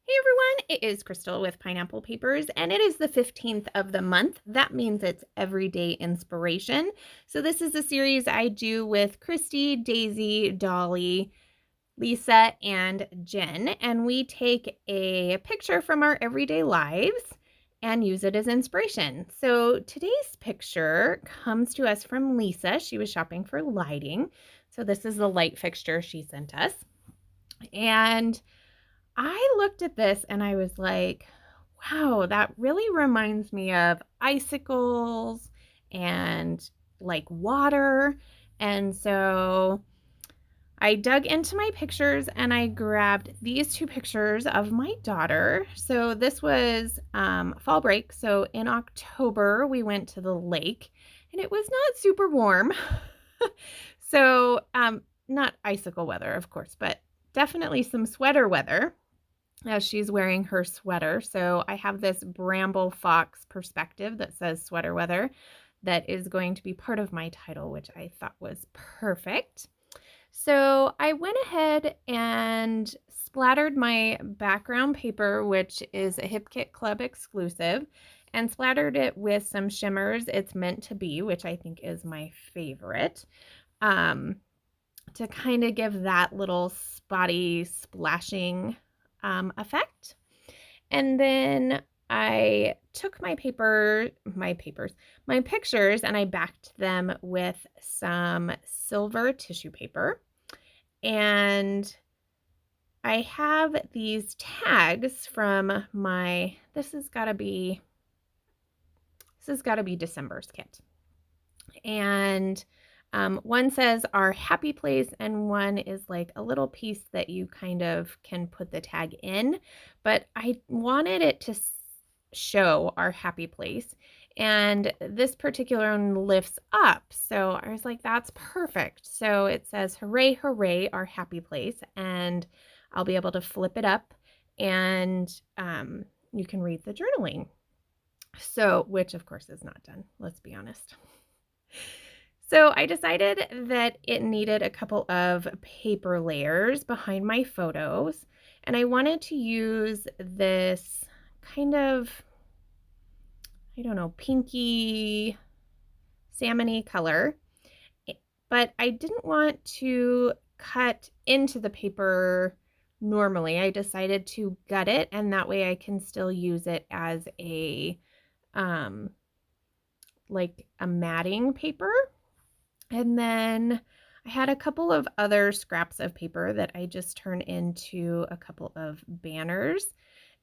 Hey everyone, it is Crystal with Pineapple Papers, and it is the 15th of the month. That means it's Everyday Inspiration. So, this is a series I do with Christy, Daisy, Dolly, Lisa, and Jen, and we take a picture from our everyday lives and use it as inspiration. So, today's picture comes to us from Lisa. She was shopping for lighting. So, this is the light fixture she sent us. And I looked at this and I was like, wow, that really reminds me of icicles and like water. And so I dug into my pictures and I grabbed these two pictures of my daughter. So this was fall break. So in October, we went to the lake and it was not super warm. So not icicle weather, of course, but definitely some sweater weather as she's wearing her sweater. So I have this Bramble Fox perspective that says sweater weather that is going to be part of my title, which I thought was perfect. So I went ahead and splattered my background paper, which is a Hip Kit Club exclusive, and splattered it with some shimmers. It's Meant to Be, which I think is my favorite, to kind of give that little spotty splashing effect. And then I took my pictures, and I backed them with some silver tissue paper. And I have these tags from this has got to be December's kit. And one says our happy place, and one is like a little piece that you kind of can put the tag in. But I wanted it to show our happy place. And this particular one lifts up. So I was like, that's perfect. So it says, hooray, hooray, our happy place. And I'll be able to flip it up and you can read the journaling. So, which of course is not done, let's be honest. So I decided that it needed a couple of paper layers behind my photos, and I wanted to use this kind of, I don't know, pinky, salmony color, but I didn't want to cut into the paper normally. I decided to gut it, and that way I can still use it as a, like a matting paper. And then I had a couple of other scraps of paper that I just turned into a couple of banners.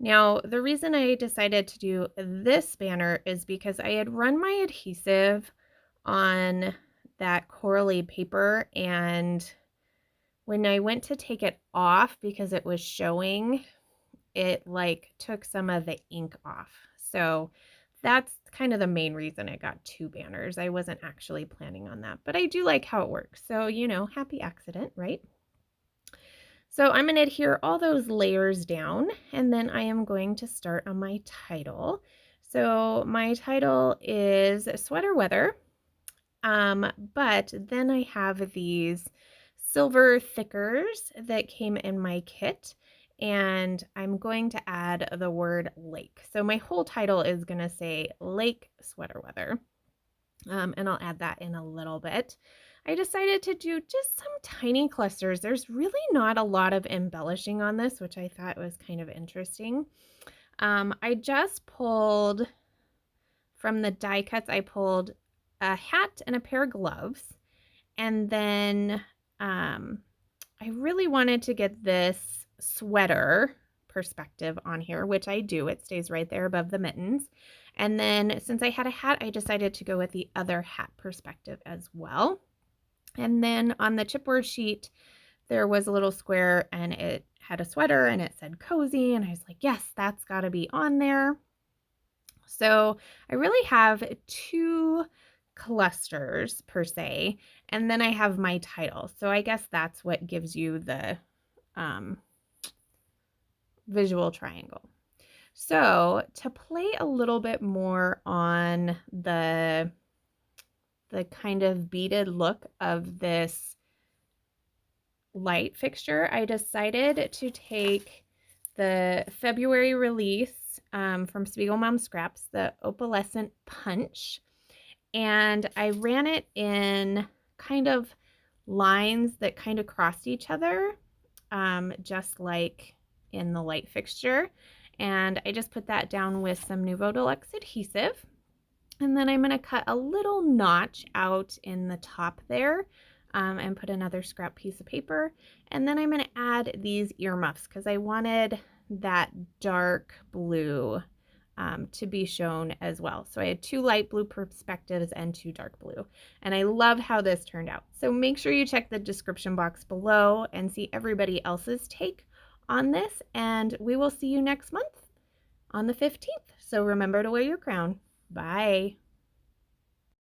Now, the reason I decided to do this banner is because I had run my adhesive on that corally paper, and when I went to take it off because it was showing, it like took some of the ink off. So that's kind of the main reason I got two banners. I wasn't actually planning on that, but I do like how it works. So, happy accident, right? So I'm going to adhere all those layers down, and then I am going to start on my title. So my title is Sweater Weather, but then I have these silver thickers that came in my kit, and I'm going to add the word lake. So my whole title is going to say Lake Sweater Weather, and I'll add that in a little bit. I decided to do just some tiny clusters. There's really not a lot of embellishing on this, which I thought was kind of interesting. I just pulled from the die cuts, I pulled a hat and a pair of gloves, and then I really wanted to get this sweater perspective on here, which I do. It stays right there above the mittens. And then since I had a hat, I decided to go with the other hat perspective as well. And then on the chipboard sheet, there was a little square and it had a sweater and it said cozy. And I was like, yes, that's got to be on there. So I really have two clusters per se, and then I have my title. So I guess that's what gives you the visual triangle. So to play a little bit more on the kind of beaded look of this light fixture, I decided to take the February release from Spiegel Mom Scraps, the Opalescent Punch. And I ran it in kind of lines that kind of crossed each other, just like in the light fixture. And I just put that down with some Nuvo Deluxe adhesive. And then I'm going to cut a little notch out in the top there, and put another scrap piece of paper. And then I'm going to add these earmuffs because I wanted that dark blue to be shown as well. So I had 2 light blue perspectives and 2 dark blue. And I love how this turned out. So make sure you check the description box below and see everybody else's take on this. And we will see you next month on the 15th. So remember to wear your crown. Bye.